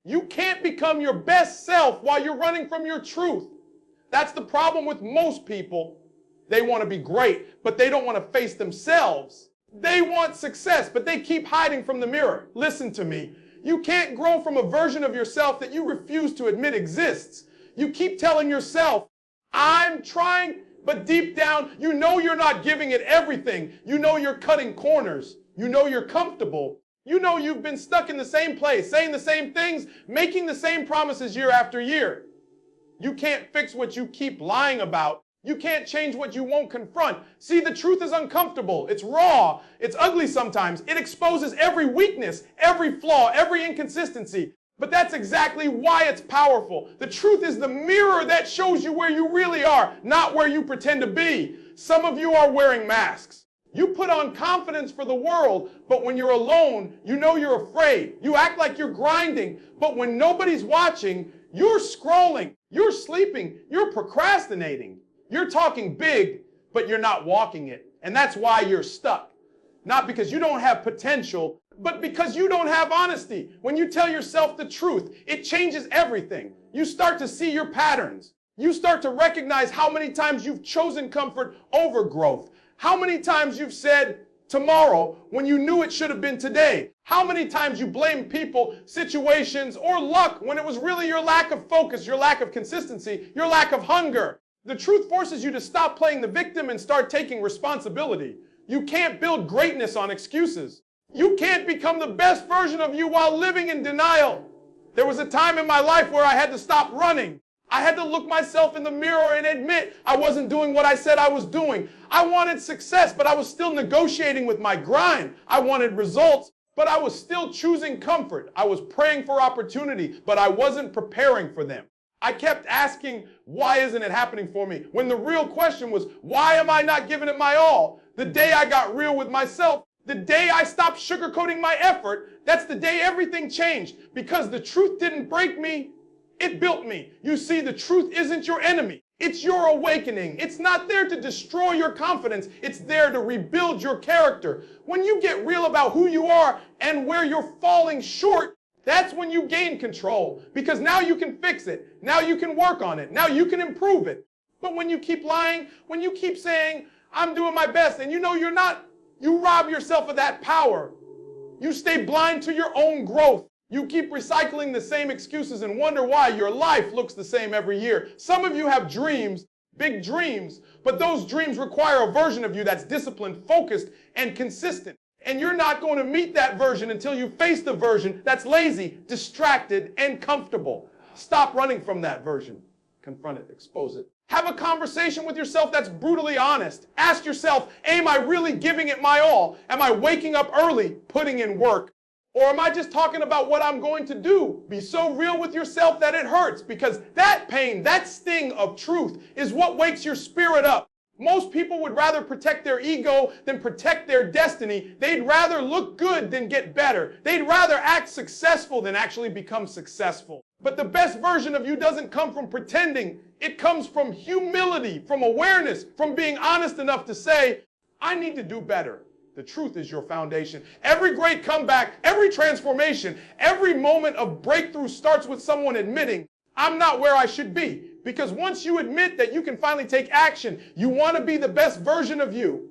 You can't become your best self while you're running from your truth. That's the problem with most people. They want to be great, but they don't want to face themselves. They want success, but they keep hiding from the mirror. Listen to me. You can't grow from a version of yourself that you refuse to admit exists. You keep telling yourself, I'm trying, but deep down, you know you're not giving it everything. You know you're cutting corners. You know you're comfortable. You know you've been stuck in the same place, saying the same things, making the same promises year after year. You can't fix what you keep lying about. You can't change what you won't confront. See, the truth is uncomfortable. It's raw. It's ugly sometimes. It exposes every weakness, every flaw, every inconsistency. But that's exactly why it's powerful. The truth is the mirror that shows you where you really are, not where you pretend to be. Some of you are wearing masks. You put on confidence for the world, but when you're alone, you know you're afraid. You act like you're grinding, but when nobody's watching, you're scrolling, you're sleeping, you're procrastinating. You're talking big, but you're not walking it. And that's why you're stuck. Not because you don't have potential, but because you don't have honesty. When you tell yourself the truth, it changes everything. You start to see your patterns. You start to recognize how many times you've chosen comfort over growth. How many times you've said tomorrow when you knew it should have been today. How many times you blame people, situations, or luck when it was really your lack of focus, your lack of consistency, your lack of hunger. The truth forces you to stop playing the victim and start taking responsibility. You can't build greatness on excuses. You can't become the best version of you while living in denial. There was a time in my life where I had to stop running. I had to look myself in the mirror and admit I wasn't doing what I said I was doing. I wanted success, but I was still negotiating with my grind. I wanted results, but I was still choosing comfort. I was praying for opportunity, but I wasn't preparing for them. I kept asking, why isn't it happening for me? When the real question was, why am I not giving it my all? The day I got real with myself, the day I stopped sugarcoating my effort, that's the day everything changed. Because the truth didn't break me, it built me. You see, the truth isn't your enemy. It's your awakening. It's not there to destroy your confidence. It's there to rebuild your character. When you get real about who you are and where you're falling short, that's when you gain control, because now you can fix it. Now you can work on it. Now you can improve it. But when you keep lying, when you keep saying, I'm doing my best, and you know you're not, you rob yourself of that power. You stay blind to your own growth. You keep recycling the same excuses and wonder why your life looks the same every year. Some of you have dreams, big dreams, but those dreams require a version of you that's disciplined, focused, and consistent. And you're not going to meet that version until you face the version that's lazy, distracted, and comfortable. Stop running from that version. Confront it, expose it. Have a conversation with yourself that's brutally honest. Ask yourself, am I really giving it my all? Am I waking up early, putting in work? Or am I just talking about what I'm going to do? Be so real with yourself that it hurts, because that pain, that sting of truth is what wakes your spirit up. Most people would rather protect their ego than protect their destiny. They'd rather look good than get better. They'd rather act successful than actually become successful. But the best version of you doesn't come from pretending. It comes from humility, from awareness, from being honest enough to say, I need to do better. The truth is your foundation. Every great comeback, every transformation, every moment of breakthrough starts with someone admitting, I'm not where I should be. Because once you admit that you can finally take action, you want to be the best version of you.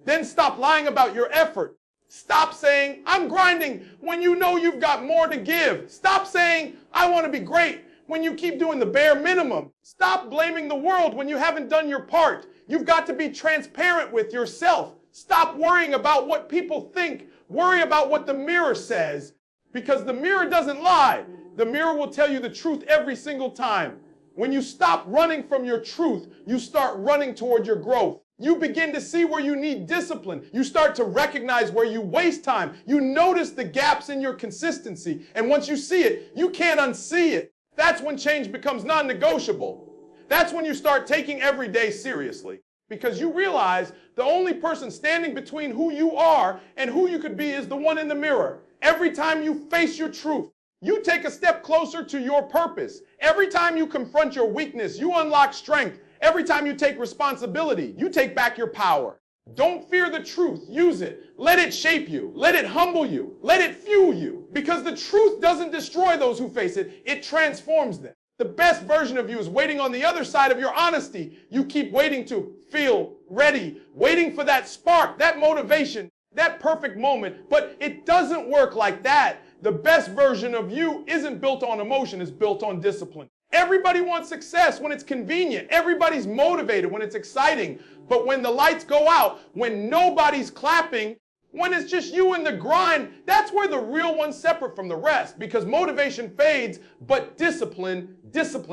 Then stop lying about your effort. Stop saying, I'm grinding, when you know you've got more to give. Stop saying, I want to be great, when you keep doing the bare minimum. Stop blaming the world when you haven't done your part. You've got to be transparent with yourself. Stop worrying about what people think. Worry about what the mirror says. Because the mirror doesn't lie. The mirror will tell you the truth every single time. When you stop running from your truth, you start running toward your growth. You begin to see where you need discipline. You start to recognize where you waste time. You notice the gaps in your consistency. And once you see it, you can't unsee it. That's when change becomes non-negotiable. That's when you start taking every day seriously. Because you realize the only person standing between who you are and who you could be is the one in the mirror. Every time you face your truth, you take a step closer to your purpose. Every time you confront your weakness, you unlock strength. Every time you take responsibility, you take back your power. Don't fear the truth. Use it. Let it shape you. Let it humble you. Let it fuel you. Because the truth doesn't destroy those who face it. It transforms them. The best version of you is waiting on the other side of your honesty. You keep waiting to feel ready, waiting for that spark, that motivation, that perfect moment. But it doesn't work like that. The best version of you isn't built on emotion. It's built on discipline. Everybody wants success when it's convenient. Everybody's motivated when it's exciting. But when the lights go out, when nobody's clapping, when it's just you in the grind, that's where the real one's separate from the rest. Because motivation fades, but discipline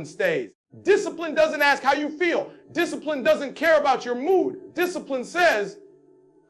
stays. Discipline doesn't ask how you feel. Discipline doesn't care about your mood. Discipline says,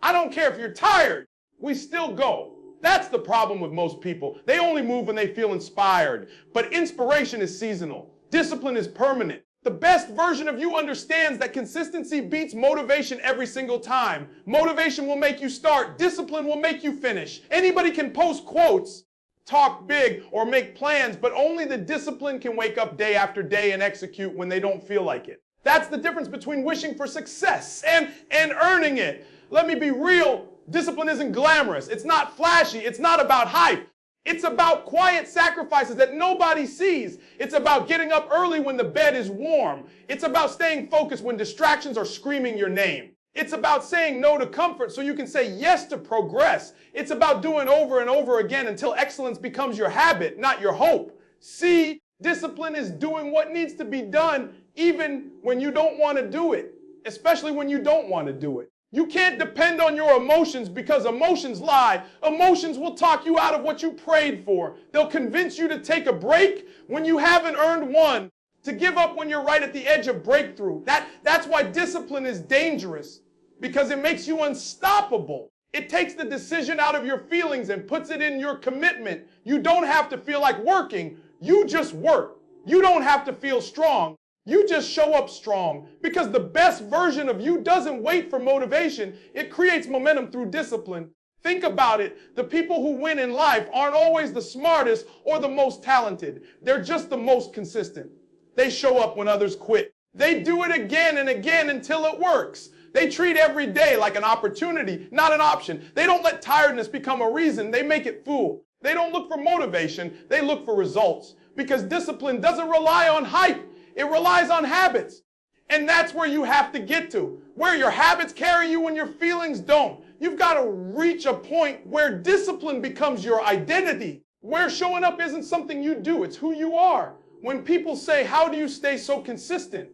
I don't care if you're tired. We still go. That's the problem with most people. They only move when they feel inspired. But inspiration is seasonal. Discipline is permanent. The best version of you understands that consistency beats motivation every single time. Motivation will make you start. Discipline will make you finish. Anybody can post quotes, talk big, or make plans, but only the discipline can wake up day after day and execute when they don't feel like it. That's the difference between wishing for success and earning it. Let me be real. Discipline isn't glamorous. It's not flashy. It's not about hype. It's about quiet sacrifices that nobody sees. It's about getting up early when the bed is warm. It's about staying focused when distractions are screaming your name. It's about saying no to comfort so you can say yes to progress. It's about doing over and over again until excellence becomes your habit, not your hope. See, discipline is doing what needs to be done even when you don't want to do it, especially when you don't want to do it. You can't depend on your emotions because emotions lie. Emotions will talk you out of what you prayed for. They'll convince you to take a break when you haven't earned one, to give up when you're right at the edge of breakthrough. That's why discipline is dangerous, because it makes you unstoppable. It takes the decision out of your feelings and puts it in your commitment. You don't have to feel like working. You just work. You don't have to feel strong. You just show up strong, because the best version of you doesn't wait for motivation. It creates momentum through discipline. Think about it. The people who win in life aren't always the smartest or the most talented. They're just the most consistent. They show up when others quit. They do it again and again until it works. They treat every day like an opportunity, not an option. They don't let tiredness become a reason. They make it fuel. They don't look for motivation. They look for results, because discipline doesn't rely on hype. It relies on habits. And that's where you have to get to, where your habits carry you when your feelings don't. You've got to reach a point where discipline becomes your identity, where showing up isn't something you do, it's who you are. When people say, how do you stay so consistent?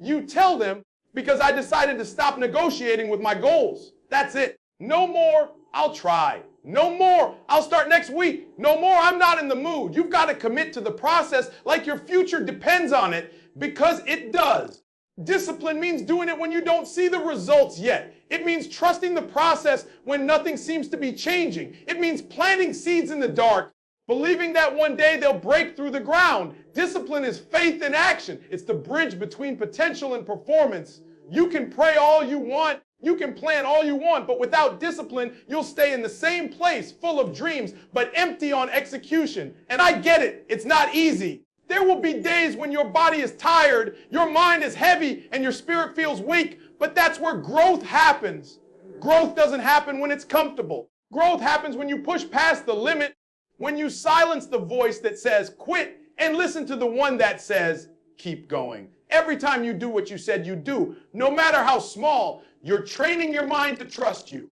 You tell them, because I decided to stop negotiating with my goals. That's it. No more, I'll try. No more, I'll start next week. No more, I'm not in the mood. You've got to commit to the process like your future depends on it, because it does. Discipline means doing it when you don't see the results yet. It means trusting the process when nothing seems to be changing. It means planting seeds in the dark, believing that one day they'll break through the ground. Discipline is faith in action. It's the bridge between potential and performance. You can pray all you want. You can plan all you want, but without discipline, you'll stay in the same place, full of dreams, but empty on execution. And I get it. It's not easy. There will be days when your body is tired, your mind is heavy, and your spirit feels weak, but that's where growth happens. Growth doesn't happen when it's comfortable. Growth happens when you push past the limit, when you silence the voice that says quit and listen to the one that says keep going. Every time you do what you said you'd do, no matter how small, you're training your mind to trust you.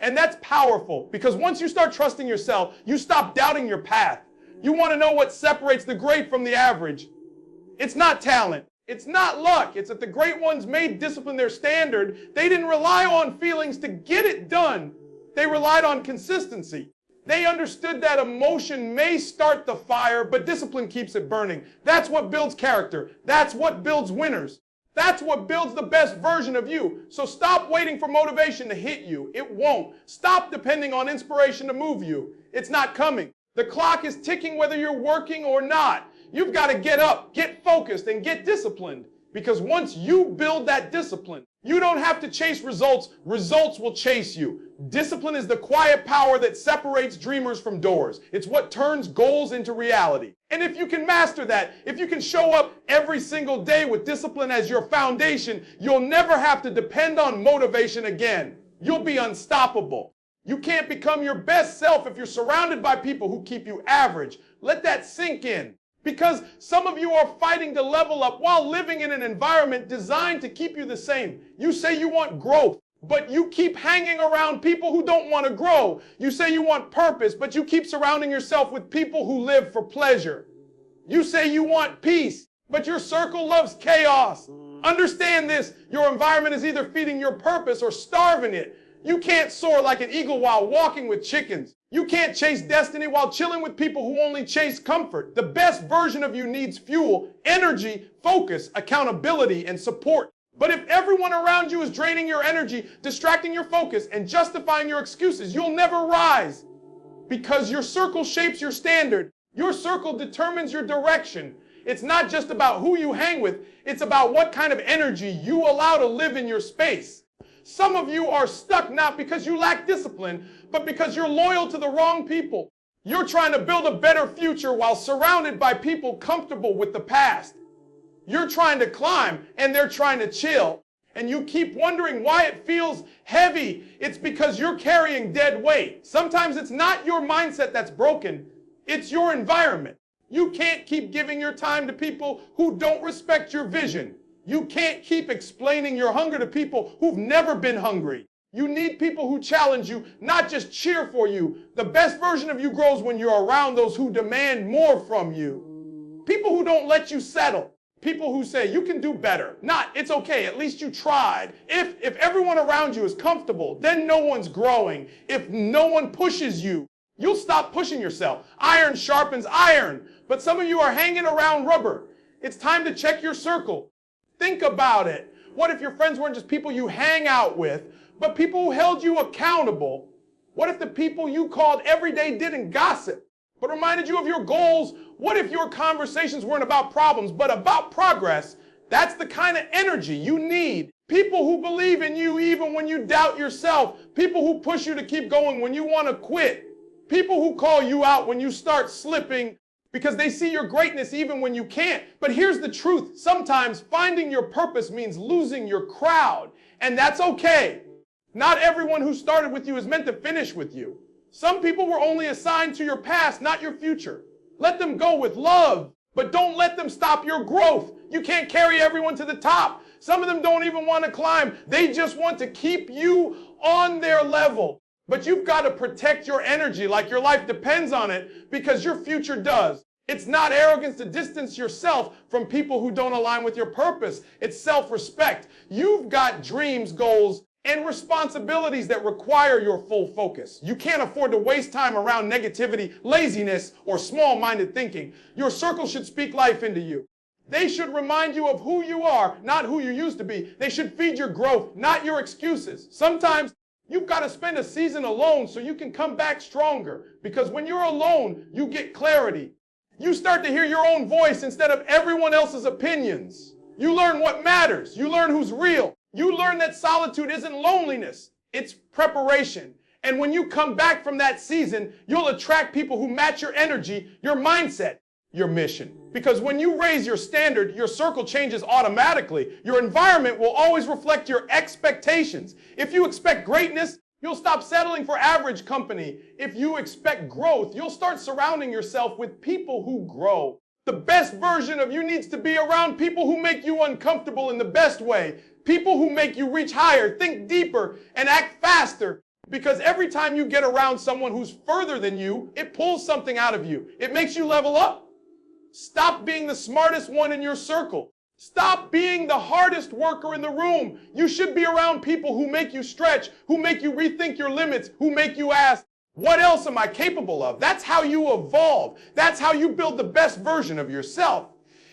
And that's powerful, because once you start trusting yourself, you stop doubting your path. You want to know what separates the great from the average. It's not talent. It's not luck. It's that the great ones made discipline their standard. They didn't rely on feelings to get it done. They relied on consistency. They understood that emotion may start the fire, but discipline keeps it burning. That's what builds character. That's what builds winners. That's what builds the best version of you. So stop waiting for motivation to hit you. It won't. Stop depending on inspiration to move you. It's not coming. The clock is ticking whether you're working or not. You've got to get up, get focused, and get disciplined. Because once you build that discipline, you don't have to chase results. Results will chase you. Discipline is the quiet power that separates dreamers from doors. It's what turns goals into reality. And if you can master that, if you can show up every single day with discipline as your foundation, you'll never have to depend on motivation again. you'll be unstoppable. You can't become your best self if you're surrounded by people who keep you average. Let that sink in. Because some of you are fighting to level up while living in an environment designed to keep you the same. You say you want growth, but you keep hanging around people who don't want to grow. You say you want purpose, but you keep surrounding yourself with people who live for pleasure. You say you want peace, but your circle loves chaos. Understand this, your environment is either feeding your purpose or starving it. You can't soar like an eagle while walking with chickens. You can't chase destiny while chilling with people who only chase comfort. The best version of you needs fuel, energy, focus, accountability, and support. But if everyone around you is draining your energy, distracting your focus, and justifying your excuses, you'll never rise. Because your circle shapes your standard. Your circle determines your direction. It's not just about who you hang with, it's about what kind of energy you allow to live in your space. Some of you are stuck not because you lack discipline, but because you're loyal to the wrong people. You're trying to build a better future while surrounded by people comfortable with the past. You're trying to climb and they're trying to chill. And you keep wondering why it feels heavy. It's because you're carrying dead weight. Sometimes it's not your mindset that's broken, it's your environment. You can't keep giving your time to people who don't respect your vision. You can't keep explaining your hunger to people who've never been hungry. You need people who challenge you, not just cheer for you. The best version of you grows when you're around those who demand more from you. People who don't let you settle. People who say, you can do better. Not, it's okay, at least you tried. If everyone around you is comfortable, then no one's growing. If no one pushes you, you'll stop pushing yourself. Iron sharpens iron. But some of you are hanging around rubber. It's time to check your circle. Think about it. What if your friends weren't just people you hang out with, but people who held you accountable? What if the people you called every day didn't gossip, but reminded you of your goals? What if your conversations weren't about problems, but about progress? That's the kind of energy you need. People who believe in you even when you doubt yourself. People who push you to keep going when you want to quit. People who call you out when you start slipping, because they see your greatness even when you can't. But here's the truth. Sometimes finding your purpose means losing your crowd, and that's okay. Not everyone who started with you is meant to finish with you. Some people were only assigned to your past, not your future. Let them go with love, but don't let them stop your growth. You can't carry everyone to the top. Some of them don't even want to climb. They just want to keep you on their level. But you've got to protect your energy like your life depends on it, because your future does. It's not arrogance to distance yourself from people who don't align with your purpose. It's self-respect. You've got dreams, goals, and responsibilities that require your full focus. You can't afford to waste time around negativity, laziness, or small-minded thinking. Your circle should speak life into you. They should remind you of who you are, not who you used to be. They should feed your growth, not your excuses. Sometimes you've got to spend a season alone so you can come back stronger. Because when you're alone, you get clarity. You start to hear your own voice instead of everyone else's opinions. You learn what matters. You learn who's real. You learn that solitude isn't loneliness. It's preparation. And when you come back from that season, you'll attract people who match your energy, your mindset, your mission. Because when you raise your standard, your circle changes automatically. Your environment will always reflect your expectations. If you expect greatness, you'll stop settling for average company. If you expect growth, you'll start surrounding yourself with people who grow. The best version of you needs to be around people who make you uncomfortable in the best way. People who make you reach higher, think deeper, and act faster. Because every time you get around someone who's further than you, it pulls something out of you. It makes you level up. Stop being the smartest one in your circle. Stop being the hardest worker in the room. You should be around people who make you stretch, who make you rethink your limits, who make you ask, what else am I capable of? That's how you evolve. That's how you build the best version of yourself.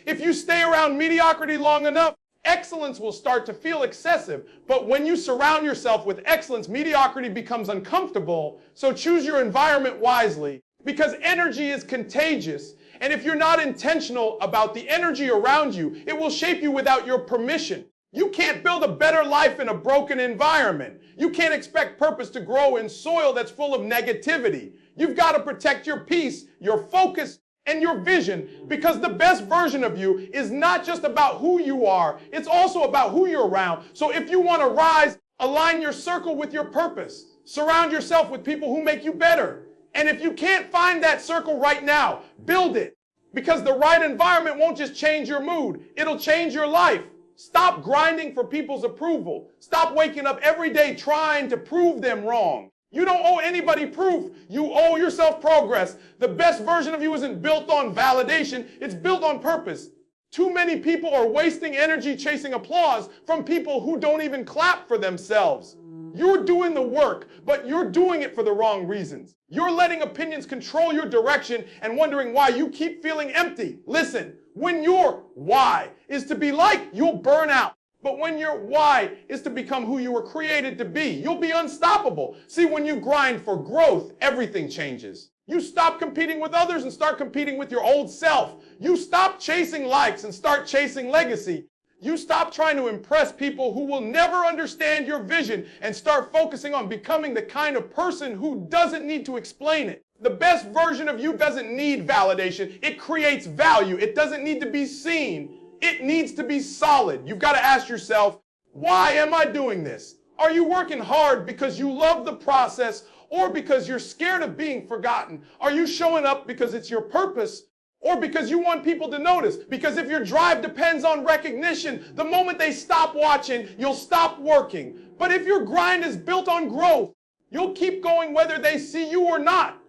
If you stay around mediocrity long enough, excellence will start to feel excessive. But when you surround yourself with excellence, mediocrity becomes uncomfortable. So choose your environment wisely, because energy is contagious. And if you're not intentional about the energy around you, it will shape you without your permission. You can't build a better life in a broken environment. You can't expect purpose to grow in soil that's full of negativity. You've got to protect your peace, your focus, and your vision, because the best version of you is not just about who you are, it's also about who you're around. So if you want to rise, Align your circle with your purpose. Surround yourself with people who make you better. And if you can't find that circle right now, build it. Because the right environment won't just change your mood, it'll change your life. Stop grinding for people's approval. Stop waking up every day trying to prove them wrong. You don't owe anybody proof. You owe yourself progress. The best version of you isn't built on validation, it's built on purpose. Too many people are wasting energy chasing applause from people who don't even clap for themselves. You're doing the work, but you're doing it for the wrong reasons. You're letting opinions control your direction and wondering why you keep feeling empty. Listen, when your why is to be like, you'll burn out. But when your why is to become who you were created to be, you'll be unstoppable. See, when you grind for growth, everything changes. You stop competing with others and start competing with your old self. You stop chasing likes and start chasing legacy. You stop trying to impress people who will never understand your vision and start focusing on becoming the kind of person who doesn't need to explain it. The best version of you doesn't need validation. It creates value. It doesn't need to be seen. It needs to be solid. You've got to ask yourself, why am I doing this? Are you working hard because you love the process or because you're scared of being forgotten? Are you showing up because it's your purpose or because you want people to notice? Because if your drive depends on recognition, the moment they stop watching, you'll stop working. But if your grind is built on growth, you'll keep going whether they see you or not.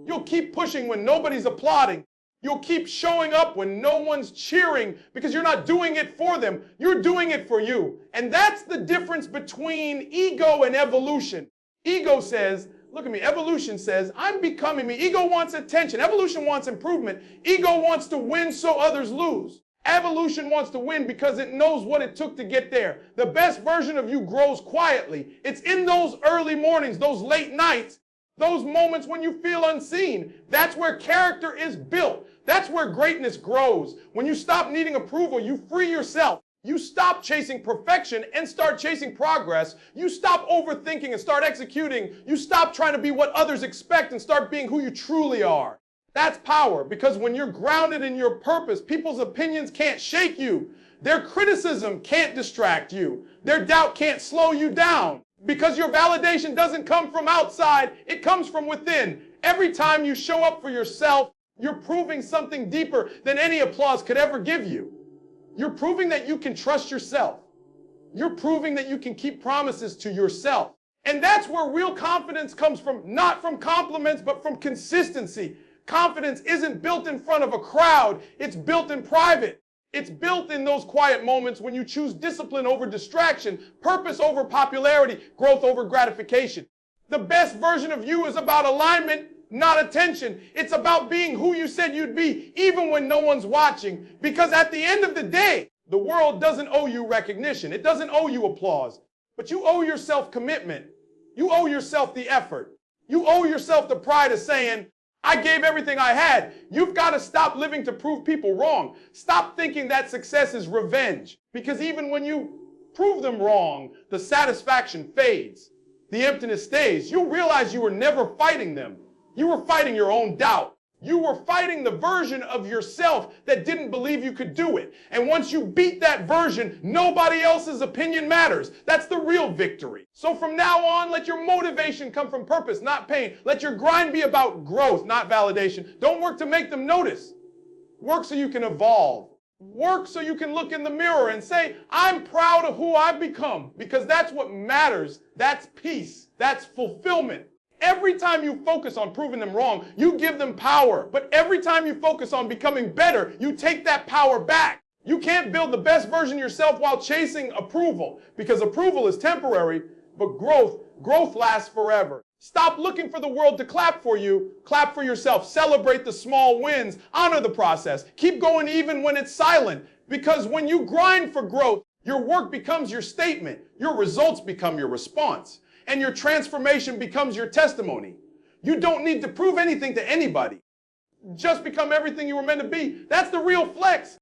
You'll keep pushing when nobody's applauding. You'll keep showing up when no one's cheering because you're not doing it for them. You're doing it for you. And that's the difference between ego and evolution. Ego says, look at me, evolution says, I'm becoming me. Ego wants attention. Evolution wants improvement. Ego wants to win so others lose. Evolution wants to win because it knows what it took to get there. The best version of you grows quietly. It's in those early mornings, those late nights, those moments when you feel unseen. That's where character is built. That's where greatness grows. When you stop needing approval, you free yourself. You stop chasing perfection and start chasing progress. You stop overthinking and start executing. You stop trying to be what others expect and start being who you truly are. That's power, because when you're grounded in your purpose, people's opinions can't shake you. Their criticism can't distract you. Their doubt can't slow you down, because your validation doesn't come from outside, it comes from within. Every time you show up for yourself, you're proving something deeper than any applause could ever give you. You're proving that you can trust yourself. You're proving that you can keep promises to yourself. And that's where real confidence comes from, not from compliments, but from consistency. Confidence isn't built in front of a crowd, it's built in private. It's built in those quiet moments when you choose discipline over distraction, purpose over popularity, growth over gratification. The best version of you is about alignment, not attention. It's about being who you said you'd be, even when no one's watching. Because at the end of the day, the world doesn't owe you recognition. It doesn't owe you applause. But you owe yourself commitment. You owe yourself the effort. You owe yourself the pride of saying, I gave everything I had. You've got to stop living to prove people wrong. Stop thinking that success is revenge. Because even when you prove them wrong, the satisfaction fades. The emptiness stays. You'll realize you were never fighting them. You were fighting your own doubt. You were fighting the version of yourself that didn't believe you could do it. And once you beat that version, nobody else's opinion matters. That's the real victory. So from now on, let your motivation come from purpose, not pain. Let your grind be about growth, not validation. Don't work to make them notice. Work so you can evolve. Work so you can look in the mirror and say, I'm proud of who I've become, because that's what matters. That's peace. That's fulfillment. Every time you focus on proving them wrong, you give them power. But every time you focus on becoming better, you take that power back. You can't build the best version of yourself while chasing approval, because approval is temporary, but growth lasts forever. Stop looking for the world to clap for you. Clap for yourself. Celebrate the small wins. Honor the process. Keep going even when it's silent, because when you grind for growth, your work becomes your statement. Your results become your response. And your transformation becomes your testimony. You don't need to prove anything to anybody. Just become everything you were meant to be. That's the real flex.